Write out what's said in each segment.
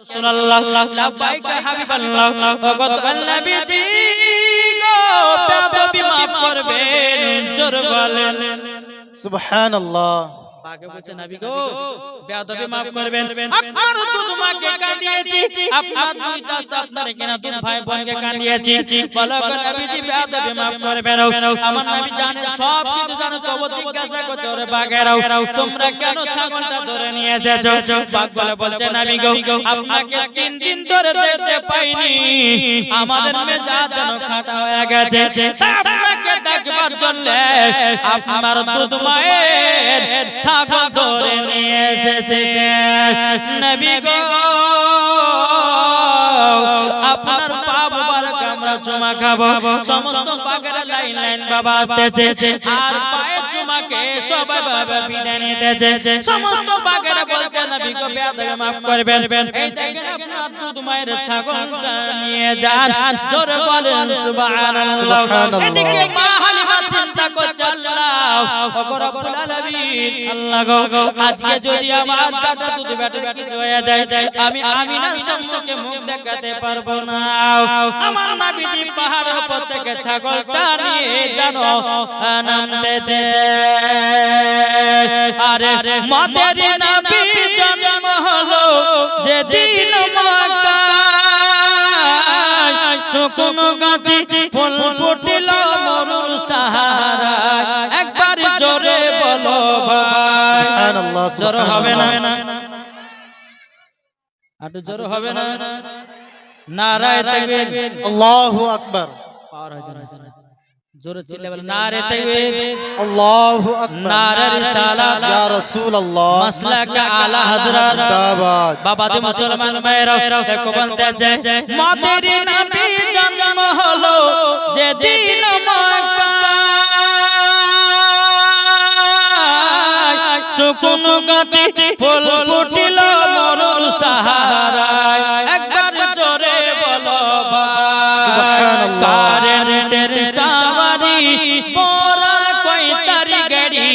রাসূলুল্লাহ লাব্বাইকা হাবিবাল্লাহ ওগো নবীজি গো বেয়াদবি maaf করবেন জোর বলেন সুবহানাল্লাহ। পাকে বলছে নবী গো বেয়াদবি maaf করবেন আপনার দুধ মাকে কাঁদিয়েছি আপনার দুই চাচা আপনার কেনা দুই ভাই বোনকে কাঁদিয়েছি বলো গো নবীজি বেয়াদবি maaf করবেন আমার নবী জানে সব কিছু জানে তবু জিজ্ঞাসা করছে ওরে বাঘেরাও তোমরা কেন ছাগলটা ধরে নিয়ে এসেছো বাঘ বলছে নবী গো আপনাকে 3 দিন ধরে দেখতে পাইনি আমাদের মেজাজ যেন খাটা হয়ে গেছে আপনাকে দেখবার জন্য আপনার দুধ মায়ের ছাগল ধরে নিয়ে এসেছে নবী গো আপনার পা মুবারক আমরা চুমা খাবো সমস্ত পাগেরা লাইন লাইন বাবা আসতেছে আর পায়ে চুমাকে সবাই বাবা বিদায় নিতেছে সমস্ত পাগেরা বলছে নবী গো বেয়াদবি maaf করবেন এই দেখেন আপনার দুধ মায়ের ছাগলটা নিয়ে যান জোরে বলেন সুবহানাল্লাহ এদিকে মা হালিমা চিন্তা করছে আল্লাহ ওগো রব্বুল আলামিন আল্লাহ গো আজকে যদি আমার দাদা দুধ বেটার কিছু হয়ে যায় আমি আমিনার সম্মুখে মুখ দেখাতে পারবো না আমার নবীজি পাহাড়ের উপর থেকে ছাগলটা নিয়ে জানো নামতেছে আরে মদের নবী জন্ম হলো যেদিন মক্কায় শুকনো গাছে ফুল ফুটিল মরুর সাহারায় একবার জোরে বলো ভাই সুবহানাল্লাহ। জোর হবে না আটু জোর হবে না নারায়ে তাকবীর আল্লাহু আকবার। পাওয়ার হয়েছে না জোরে চিল্লে বলেন নারায়ে তাকবীর আল্লাহু আকবার। নারে রিসালাত ইয়া রাসূলুল্লাহ মাসলাক আলা হযরত জিন্দাবাদ। বাবা দি মুসলমান ভাইরা এক বলতেছে মদের নবী জন্ম হলো যেদিন মক্কায় শুকনো গাছে ফুল ফুটিল মরুর সাহারায় একবার জোরে বলো ভাই সুবহানাল্লাহ। কারেন্টের সাওয়ারি পোরা কই তারি গাড়ি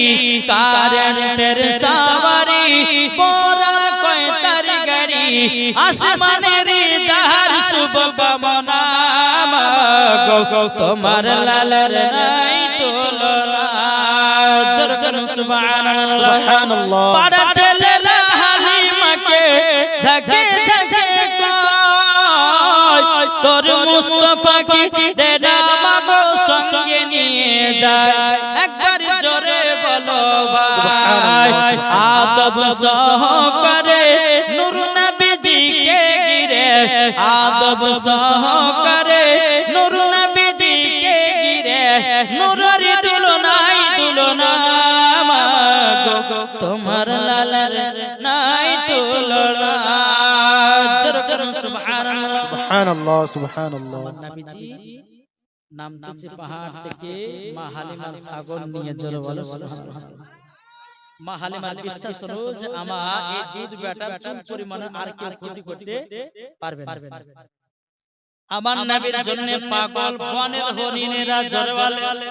কারেন্টের সাওয়ারি পোরা কই তারি গাড়ি আসমানের জাহার শুভ কামনা গো তোমার লালের নাই তুলনা জোর জোর সুবহানাল্লাহ সুবহানাল্লাহ। পাড়া ছেলেরা হালিমাকে ঝাঁকে ঝাঁকে কয় তোর মুস্তাফাকে দেনা মাগো সঙ্গে নিয়ে যায় একবার জোরে বলো ভাই আদব সহকারে নূর নবীজিকে ঘিরে আদব সহকারে নূর নবীজিকে ঘিরে নূরের দুলনাই দুলনা মাগো তোমার লালার নাই তুলনা জোরে জোরে সুবহানাল্লাহ সুবহানাল্লাহ সুবহানাল্লাহ। নবীজি নামতেছে পাহাড় থেকে মা হালিমার ছাগল নিয়ে জোরে বলো সুবহানাল্লাহ মা হালিমার বিশ্বাস হলো যে আমার এই দুধ বেটার চুল পরিমাণে আর কেউ ক্ষতি করতে পারবে না আমার নবীর জন্য পাগল বনের হরিণেরা জোরে বলে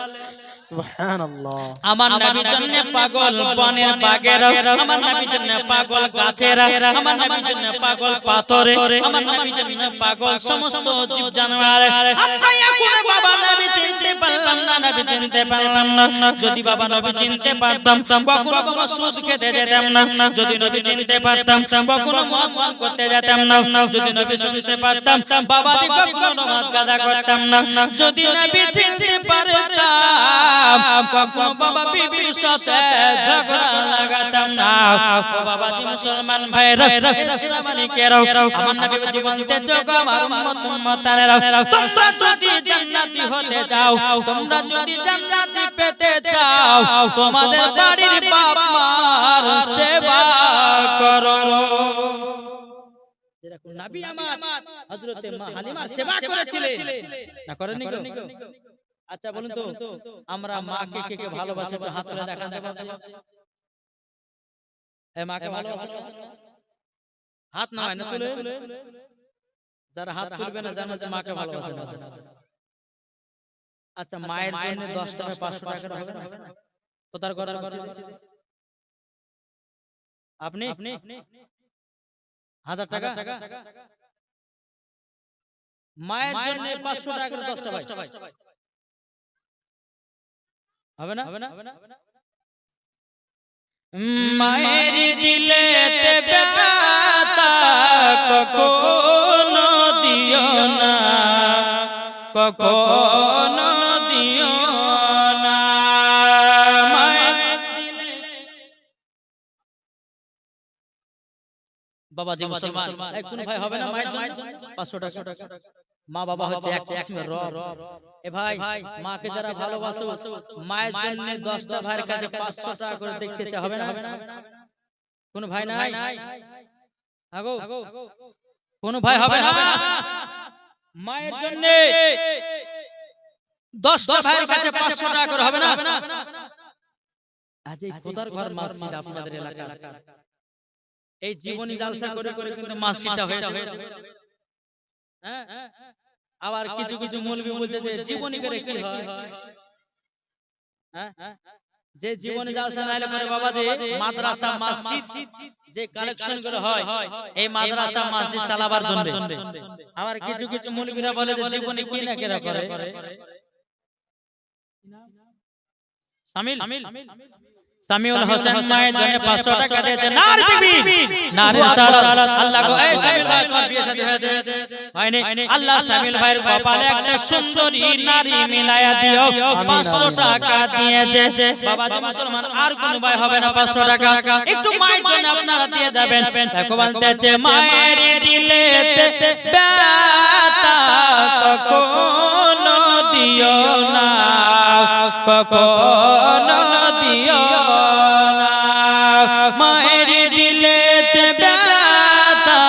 সুবহানাল্লাহ। আমার নবীর জন্য পাগল বনের বাঘেরা আমার নবীর জন্য পাগল গাছেরা আমার নবীর জন্য পাগল পাথরে আমার নবীর জন্য পাগল সমস্ত জীব জানোয়ার আমরা এখন বাবা নবী চিনতে পারলাম না নবী চিনতে পারলাম না যদি বাবা নবী চিনতে পারতাম কখনো বাবা সুদ খেতে যেতাম না যদি নবী চিনতে পারতাম কখনো মদ পান করতে যেতাম না যদি নবী শুনতে পারতাম বাবা দি কখনো নামাজ কাজা করতাম না যদি নবী চিনতে পারতাম কখনো বাবা বিবির সাথে ঝগড়া লাগাতাম না ও বাবা জি মুসলমান ভাইরা ইসলামানিকেরা আমার নবী জীবন তেছো আমার উম্মত উম্মতানেরা তোমরা যদি জান্নাতি হতে চাও তোমরা যদি জান্নাতি পেতে চাও তোমাদের বাড়ির বাপ মার সেবা করো যেরকম নবী আমার হযরতে মা হালিমার সেবা করেছিলেন না করেননি গো আচ্ছা বলুন তো আমরা মাকে কে কে ভালোবাসে একটু হাত তুলে দেখান এই মাকে ভালোবাসেন হাত না হয় না তুলে যারা হাত তুলবে না জানো যে মাকে ভালোবাসেন আচ্ছা মায়ের জন্য 10 টাকা 500 টাকা হবে না কোথার করার আপনি 1000 টাকা মায়ের জন্য 500 টাকা করে 10টা ভাই হবে না মায়ের দিলেতে ব্যথা কখনো দিও না কখনো দিও না মায়ের দিলে বাবা জি মুসলমান এই কোন ভাই হবে না মায়ের জন্য 500 টাকা মা বাবা হচ্ছে এক কিসমের রব এ ভাই মাকে যারা ভালোবাসো মায়ের জন্য 10টা ভাইয়ের কাছে 500 টাকা করে দেখতে চাও হবে না কোন ভাই নাই আগো কোন ভাই হবে না মায়ের জন্য 10টা ভাইয়ের কাছে 500 টাকা করে হবে না আজ এই খোদার ঘর মসজিদ আপনাদের এলাকা এই জীবনী জালসা করে করে কিন্তু মসজিদটা হয়েছে হ্যাঁ আবার কিছু কিছু মৌলবি বলছে যে জীবনী করে কি হয় হ্যাঁ যে জীবনী জালসা নাইলে পরে বাবা যে মাদ্রাসা মসজিদ যে কালেকশন গুলো হয় এই মাদ্রাসা মসজিদ চালাবার জন্য আবার কিছু কিছু মৌলবিরা বলে যে জীবনী কি না কেরা করে শামিল সামিউল হোসেন মায়ের জন্য 500 টাকা দিয়েছে নার দিবি নার ইনশাআল্লাহ আল্লাহ গো এই সামিল ভাই তোমার বিয়ে শাদী হয়েছে হয়নি আল্লাহ সামিল ভাইয়ের কপালে একটা সুন্দরী নারী মিলায়া দিও 500 টাকা দিয়েছে বাবা জি মুসলমান আর কোন ভাই হবে না 500 টাকা একটু মায়ের জন্য আপনারা দিয়ে দেবেন দেখো বলতেছে মায়ের দিলেতে ব্যথা কখনো দিও না কখনো দিও মায়ের দিলেতে ব্যথা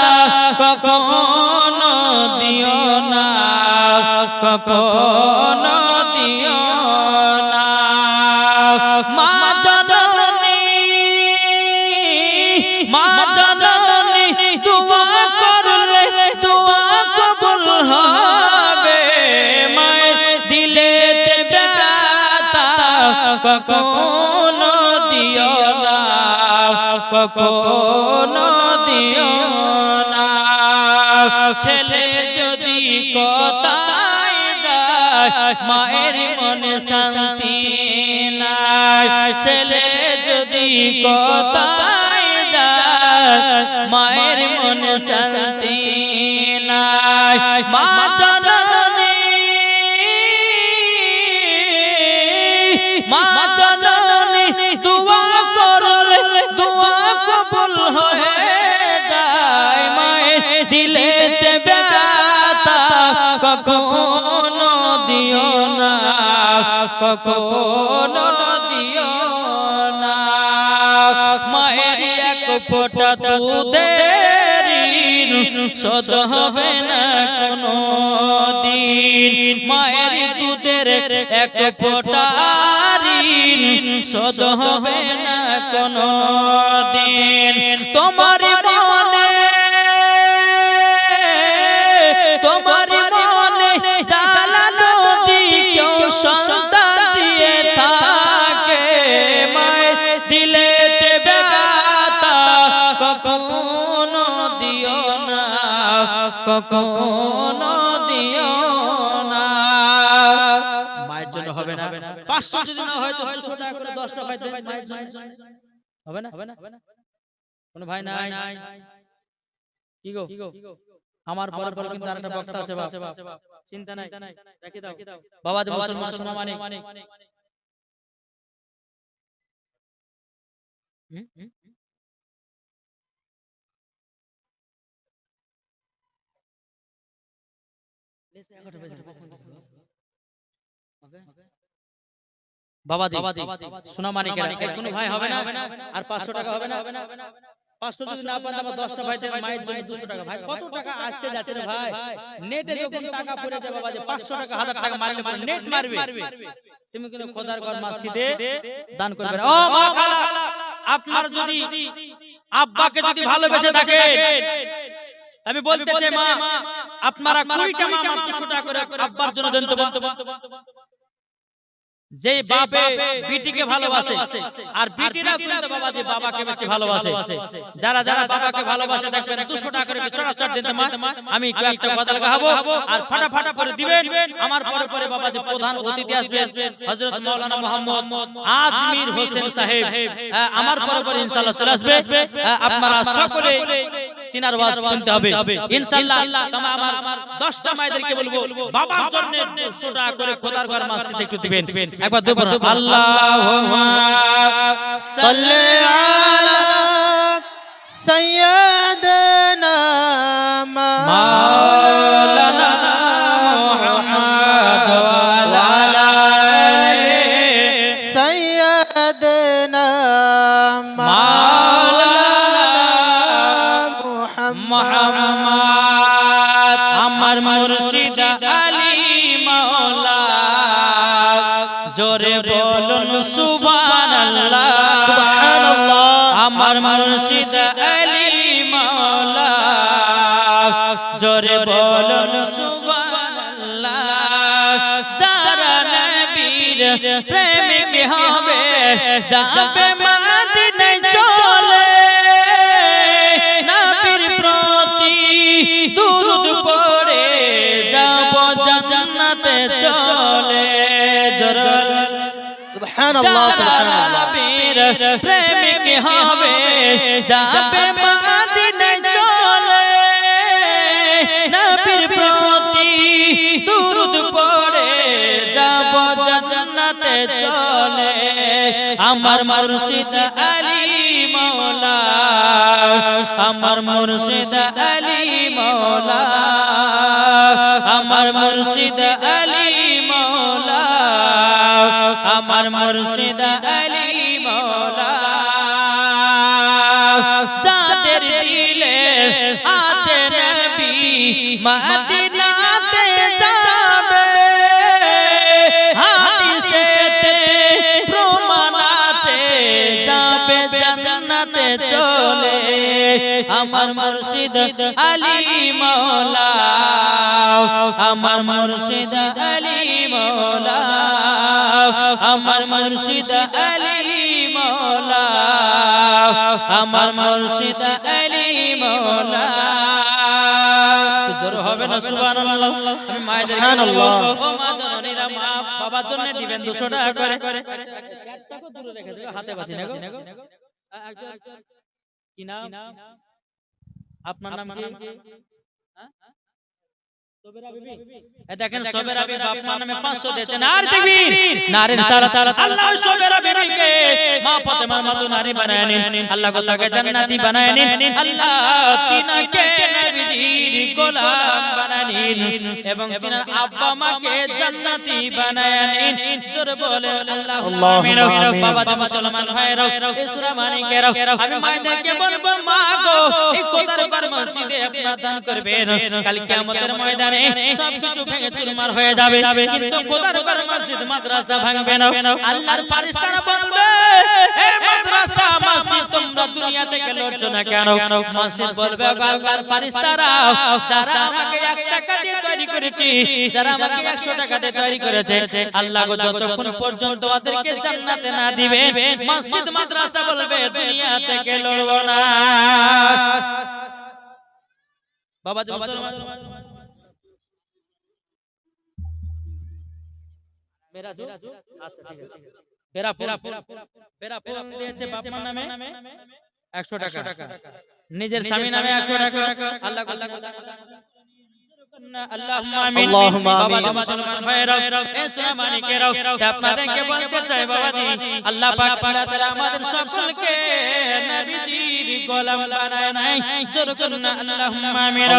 কখনো দিও না কখনো দিও না মা জননী দোয়া করলে দোয়া কবুল হবে মায়ের দিলেতে ব্যথা কখনো দিও না কখনো দিও না ছেলে যদি কোথায় যায় মায়ের মনে শান্তি নাই ছেলে যদি কোথায় যায় মায়ের মনে শান্তি নাই মা জননী মা জননী দোয়া করলে দোয়া কবুল হয়ে যায় মায়ের দিলেতে ব্যথা কখনো দিও না কখনো দিও না মায়ের এক ফোঁটা দুধের শোধ হবে না কোনো দিন মায়ের দুধের এক ফোঁটা শোধ হবে না কোনো দিন তোমার মনে জ্বালা যদি কেউ সন্তান দিয়ে থাকে মায়ের দিলেতে ব্যথা কখনো দিও না কখনো দিও না মায়ের জন্য হবে না 500 যদি না হয় তো 200 টাকা করে 10টা ভাই দেন মায়ের জন্য হবে না কোন ভাই নাই কি গো আমার পরের পর কিন্তু আরেকটা বক্তা আছে বাবা চিন্তা নাই রাখি দাও বাবা যে মুসলমান শোনা মানে বাবা জি শোনা মানে কোন ভাই হবে না আর 500 টাকা হবে না 500 যদি না পান আমার 10টা ভাই দেন মায়ের জন্য 200 টাকা ভাই কত টাকা আসছে যাচ্ছে রে ভাই নেটে যখন টাকা পড়ে যাবে বাবা যে 500 টাকা 1000 টাকা মারলে পরে নেট মারবে তুমি কিন্তু খোদার ঘর মসজিদে দান করবে ও মা খালা আপনার যদি আব্বাকে যদি ভালোবেসে থাকে আমি বলতে চাই মা আপনারা কুড়িটা মা 200 টাকা করে আব্বার জন্য দেন তো যে বাপে বিটিকে ভালোবাসে আর বিটিরা কিন্তু বাবাজি বাবাকে বেশি ভালোবাসে। যারা যারা বাবাকে ভালোবাসে দেখবেন 200 টাকা করে চড়াচড় দিতে মা আমি একটা কথা গাবো আর ফাটাফাটা করে দিবেন। আমার পরে পরে বাবাজি প্রধান অতিথি আসবেন হযরত মাওলানা মোহাম্মদ আজমির হোসেন সাহেব। আমার পরে পরে ইনশাআল্লাহ চলে আসবে। আপনারা সকলে তিনার ওয়াজ শুনতে হবে ইনশাআল্লাহ। তবে আমার 10টা মায়েদেরকে বলবো বাবার জন্য 200 টাকা করে খোদার ঘর মসজিদে একটু দিবেন। একবার দুবার আল্লাহুম্মা সাল্লি আলা সাইয়্যিদিনা মাওলানা মুহাম্মদ ওয়া আলা আলি সাইয়্যিদিনা মাওলানা মুহাম্মদ। আমার মুর্শিদ আলী মাওলা জোরে বলুন সুবহানাল্লাহ সুবহানাল্লাহ। আমার মুর্শিদ আলী মাওলা জোরে বলুন সুবহানাল্লাহ। যারা নবীর প্রেমিক হবে যাবে মদিনায় চলে, নবীর প্রতি দুরূদ পড়ে যাব জান্নাতে চলে। সুবহানাল্লাহ সুবহানাল্লাহ। প্রেমিক হবে যাবে মদিনায় চলে, নবীর প্রতি দুরূদ পড়ে যাব জান্নাতে চলে। আমার মুর্শিদ আলী মাওলা, আমার মুর্শিদ আলী মাওলা, আমার মুর্শিদ আলী মাওলা, আমার মুর্শিদ আলী মাওলা। যাদের দিলে আছে নবী মদিনাতে যাবে, হাদিসেতে প্রমাণ আছে যাবে জান্নাতে চলে। আমার মুর্শিদ আলী মাওলা, আমার মুর্শিদ আলী মাওলা, আমার মুর্শিদ আলী মাওলা, আমার মুর্শিদ আলী মাওলা। জোর হবে না সুবহানাল্লাহ। আমি মায়েদের সুবহানাল্লাহ। ও মা জননীরা মা বাবার জন্য দিবেন 200 টাকা করে। চারটাকে দূরে রেখে দিও, হাতে বাঁচি না গো। কি নাম? আপনার নাম কি? দেখেন সবেরা বিবি বাপ মা নামে 500 দিয়েছেন। আর তাকবীর, নারে রিসালাত। আল্লাহ সবেরা বিবিকে মা ফাতেমার মতো নারী বানায় নিন, আল্লাহ তাকে জান্নাতি বানায় নিন, আল্লাহ তিনাকে নবীজির গোলাম বানায় নিন এবং তিনার আব্বা মাকে জান্নাতি বানায় নিন। জোরে বলেন আল্লাহুম্মা আমিন। বাবা যে মুসলমান ভাইরা এই সূরা মানিকেরা আমি মায়েদেরকে বলবো মা গো এই খোদার ঘর মসজিদে আপনারা দান করবেন। কাল কিয়ামতের ময়দানে সব কিছু ভেঙে চুরমার হয়ে যাবে, কিন্তু খোদার ঘর মসজিদ মাদ্রাসা ভাঙবে না। আল্লাহর ফেরেশতারা বলবে হে মাদ্রাসা মসজিদ তোমরা দুনিয়া থেকে লড়ছো না কেন? মসজিদ বলবে আল্লাহর ফেরেশতারা যারা আমাকে 1 টাকা দিয়ে তৈরি করেছি, যারা আমাকে 100 টাকা দিয়ে তৈরি করেছে, আল্লাহ গো যতক্ষণ পর্যন্ত ওদেরকে জান্নাতে না দিবে মসজিদ মাদ্রাসা বলবে দুনিয়া থেকে লড়বো না। বাবা জি মুসলমান মেরা জু আচ্ছা ঠিক আছে বেরা ফোন দিয়েছে বাপ মার নামে 100 টাকা, নিজের স্বামী নামে 100 টাকা। আল্লাহ আল্লাহুম্মা আমিন। বাবা জি মুসলমান ভাইরা এই সূরা মানিকেরা আপনাদেরকে বলতে চাই বাবাজি আল্লাহ পাক আল্লাহ তাআলা আমাদের সকলকে নবীজির গোলাম বানায় নাই। জোর করুন আল্লাহুম্মা আমিন।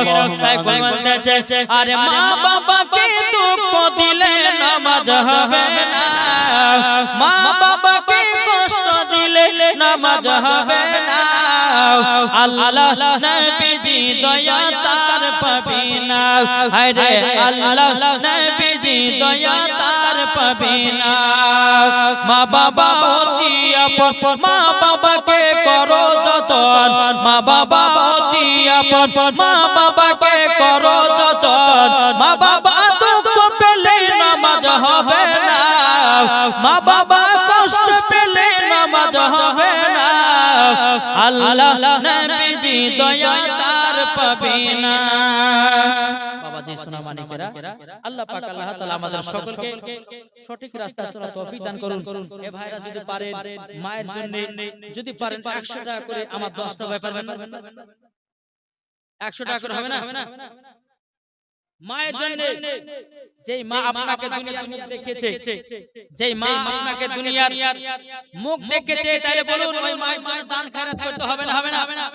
তাই বলতে চাই আরে মা বাবাকে দুঃখ দিলে নামাজ হবে না, মা বাবাকে কষ্ট দিলে নামাজ হবে না, আল্লাহ নবীজি দয়া তার পাবি না। আরে আল্লাহ নবীজি দয়া তার পাবি না। মা বাবা অতি আপন, মা বাবাকে করো যতন, মা বাবা অতি আপন, মা বাবাকে করো যতন। মা বাবা দুঃখ পেলে নামাজ হবে না, মা আল্লাহ নবীজি দয়া তার পাবে না। বাবাজি সোনা মানিকেরা, আল্লাহ পাক আল্লাহ তাআলা আমাদের সকলকে সঠিক রাস্তা চলার তৌফিক দান করুন। এ ভাইরা যদি পারেন মায়ের জন্য যদি পারেন 100 টাকা করে আমার 10টা ভাই পারবেন না? 100 টাকা করে হবে না? মায়ের জন্য, যেই মা আপনাকে দুনিয়ার মুখ দেখিয়েছে, যেই মা আপনাকে দুনিয়ার মুখ দেখেছে, তাহলে বলুন ওই মায়ের জন্য দান খয়রাত করতে হবে না? হবে না?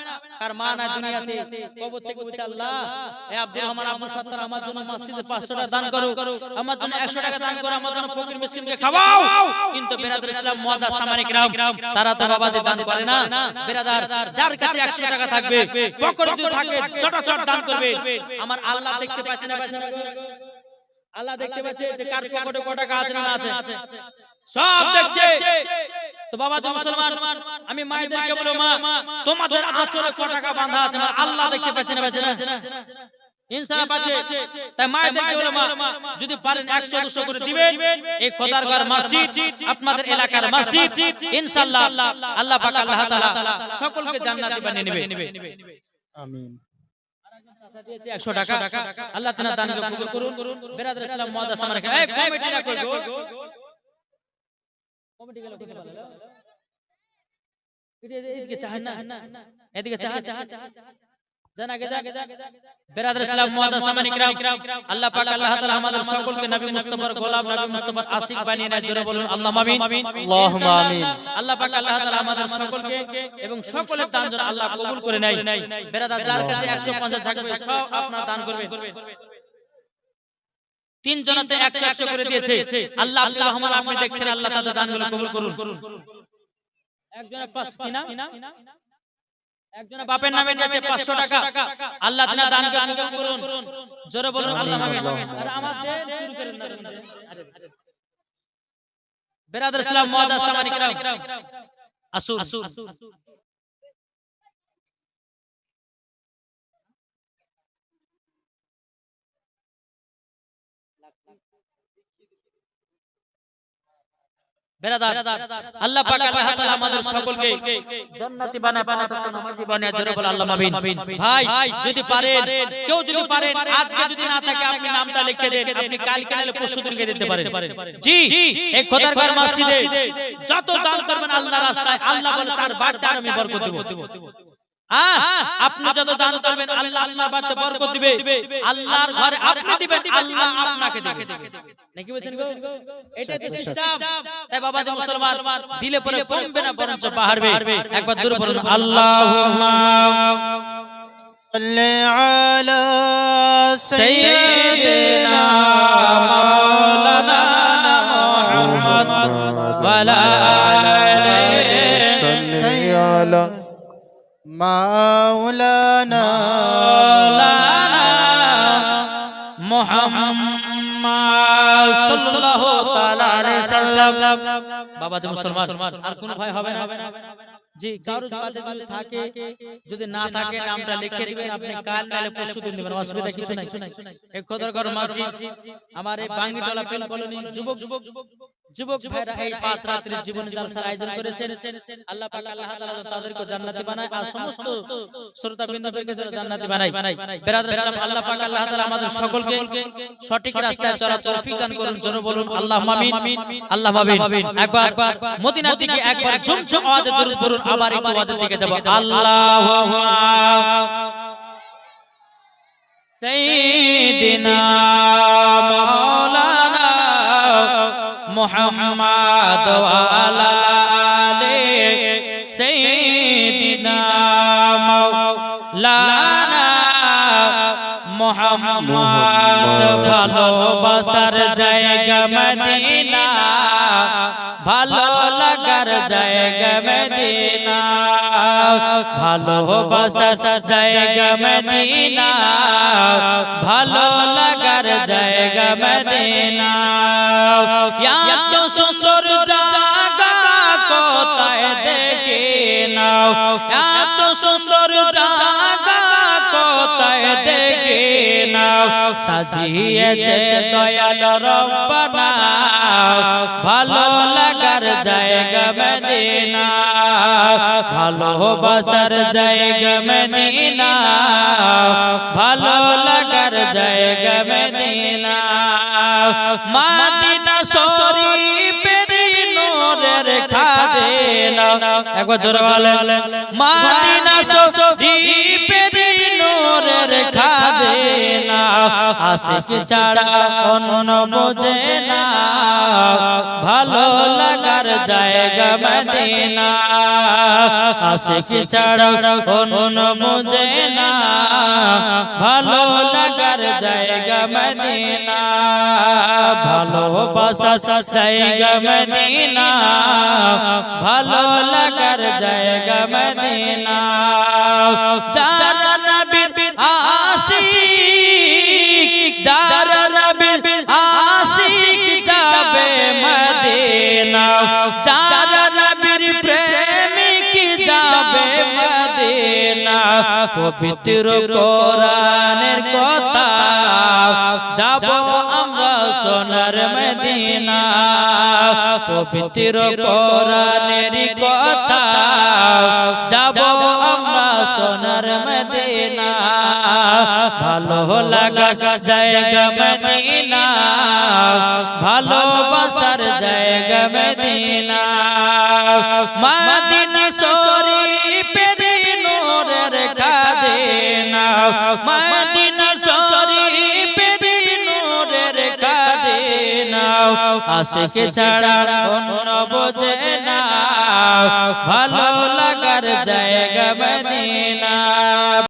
আর মা না দুনিয়াতে কবর থেকে বলছে আল্লাহ এ আব্দুল রহমান আব্দুল সত্তার আমার জন্য মসজিদে 500 টাকা দান করো, আমার জন্য 100 টাকা দান করো, আমার জন্য ফকির মিসকিনকে খাওয়াও। কিন্তু বিরাদর ইসলাম মুআদ্দাস সামানিক রাম তারা তো বাবাজি দান করে না। বিরাদার যার কাছে 100 টাকা থাকবে, পকেটে যদি থাকে ছোট ছোট দান করবে। আমার আল্লাহ দেখতে পাচ্ছে না? আল্লাহ দেখতে পাচ্ছে যে কার পকেটে কত টাকা আছে না আছে, সব দেখছে। তো বাবা তো মুসলমান, আমি মায়েদেরকে বলবো মা তোমাদের আঁচলে কত টাকা বাঁধা আছে আল্লাহ দেখতে পাচ্ছে না? পাচ্ছে না? ইনসাফ আছে। তাই মায়েদেরকে বলবো মা যদি পারেন 100-200 করে দিবেন। এই খোদার ঘর মসজিদ আপনাদের এলাকার মসজিদ, ইনশাআল্লাহ আল্লাহ পাক আল্লাহ তাআলা সকলকে জান্নাতি বানিয়ে নেবে। আমিন। 100 টাকা আল্লাহ তাআলা দান কবুল করুন। বিরাদর ইসলাম মুআদ্দাস সামানিক এই কমিটিরা কই গো? কমিটি গেল কোথায় বলো? এদিকে চাহেন না? এদিকে চাহেন? জানা গে যা। বিরাদর ইসলাম মুআদ্দাস সামানিক রাম আল্লাহ পাক আল্লাহ তাআলা আমাদের সকলকে নবী মুস্তাফার গোলাম, নবী মুস্তাফার আশিক বানিয়ে নেয়। জোরে বলুন আল্লাহুম্মা আমিন। আল্লাহুম্মা আমিন। আল্লাহ পাক আল্লাহ তাআলা আমাদের সকলকে এবং সকলের দান যেন আল্লাহ কবুল করে নেয়। বিরাদর যার কাছে 150 থাকবে সব আপনার দান করবেন। 3 জনতে 100 করে দিয়েছে। আল্লাহ আল্লাহ রহমান আপনি দেখছেন, আল্লাহ তাদের দানগুলো কবুল করুন। একজনের 5 কিনা, একজনের বাপের নামে দিয়েছে 500 টাকা, আল্লাহ তাআলা দানকে কবুল করুন। জোরে বলুন আল্লাহুম্মা আমিন। আরে আমাদের শুরু করেন না। বিরাদর ইসলাম মুআদ্দাস সামানিক রাম আসুন। বেরাদার আল্লাহ পাক আল্লাহ তাআলা আমাদের সকলকে জান্নাতি বানায়, নামাজি বানায়। জোরে বল আল্লাহুম্মা আমিন। ভাই যদি পারেন, কেউ যদি পারেন, আজকে যদি না থাকে আপনি নামটা লিখে দেন, আপনি কালকে নালে পরশু দিনকে দিতে পারেন। জি, এই খোদার ঘর মসজিদে যত দান করবেন আল্লাহর রাস্তায়, আল্লাহ বলে তার বাড়তে আমি বরকত দেব। আপনি যত দান করবেন আল্লাহ আল্লাহর বাড়তে বরকত দিবে। আল্লাহর ঘরে আপনি দিবেন, আল্লাহ আপনাকে দিবে। নাকি বলেন গো? এটাই তো সিস্টেম। তাই বাবা যে মুসলমান দিলে পরে কমবে না, বরঞ্চ বাড়বে। একবার জোরে বলুন আল্লাহুম্মা সাল্লি আলা সাইয়্যিদিনা মাওলানা মুহাম্মদ ওয়া আলা আলিহি সাল্লি আলা মাওলানা মুহাম্মদ সাল্লাল্লাহু তাআলা আলাইহি সাল্লাম। বাবা যে মুসলমান আর কোন ভয় হবে না? জি, কারো কাছে যদি থাকে, যদি না থাকে নামটা লিখে দিবেন, আপনি কাল নালে পরশু দিন দিবেন, অসুবিধা কিছু নাই। এই খোদার ঘর মসজিদ আমার এই বাঙ্গিটলা পেল কলোনি যুবক ভাইরা এই 5 রাত্রির জীবন জলসার আয়োজন করেছেন। আল্লাহ পাক আল্লাহ তাআলা তাদেরকে জান্নাতি বানায় আর সমস্ত শ্রোতাবৃন্দকে জান্নাতি বানায়। বিরাদর ইসলাম আল্লাহ পাক আল্লাহ তাআলা আমাদের সকলকে সঠিক রাস্তায় চলার তৌফিক দান করুন। জোরে বলুন আল্লাহুম্মা আমিন। আল্লাহুম্মা আমিন। একবার মদিনা থেকে একবার ঝুমঝুম আওয়াজে দরুদ পড়ুন, আবার একটু আওয়াজের দিকে যাব। আল্লাহুম্মা সাইয়্যিদিনা মাওলানা মুহাম্মদ ওয়া আলা আলি সাইয়্যিদিনা মাওলানা মুহাম্মদ। ভালোবাসার জায়গা মদিনা, ভালো লাগার জায়গা মদিনা, ভালোবাসার জায়গা মদিনা, ভালো লাগার জায়গা মদিনা। এত সুন্দর জায়গা কোথায় দেখি নাও, এত সুন্দর জায়গা কোথায় দেখি নাও। সাজিয়েছে দয়াল রব্বানা ভালো লাগার জায়গা মদিনা ভালোবাসার জায়গা মদিনা ভালো লাগার জায়গা মদিনা মদিনা শরীফের নূরের খাজানা একবার জোরে বলেন মদিনা শরীফের নূরের খাজানা আশিক ছাড়া অন্য বোঝে না ভালো লাগার জায়গা মদিনা আশিক ছাড়া অন্য বোঝে না ভালো লাগার জায়গা মদিনা ভালোবাসার জায়গা মদিনা ভালো লাগার জায়গা মদিনা যারা নবীর আশিক যারা নবীর আশিক যাবে মদিনা যারা নবীর প্রেমিক যাবে মদিনা পবিত্র কোরআনের কথা যাব আমরা সোনার মদিনা পবিত্র কোরআনের কথা যাব আমরা সোনার মদিনা ভালো লাগা জায়গা মদিনা ভালোবাসার জায়গা মদিনা মদিনা শরীফের নূরের খাজানা মদিনা শরীফের নূরের খাজানা আশিক ছাড়া অন্য বোঝে না ভালো লাগার জায়গা মদিনা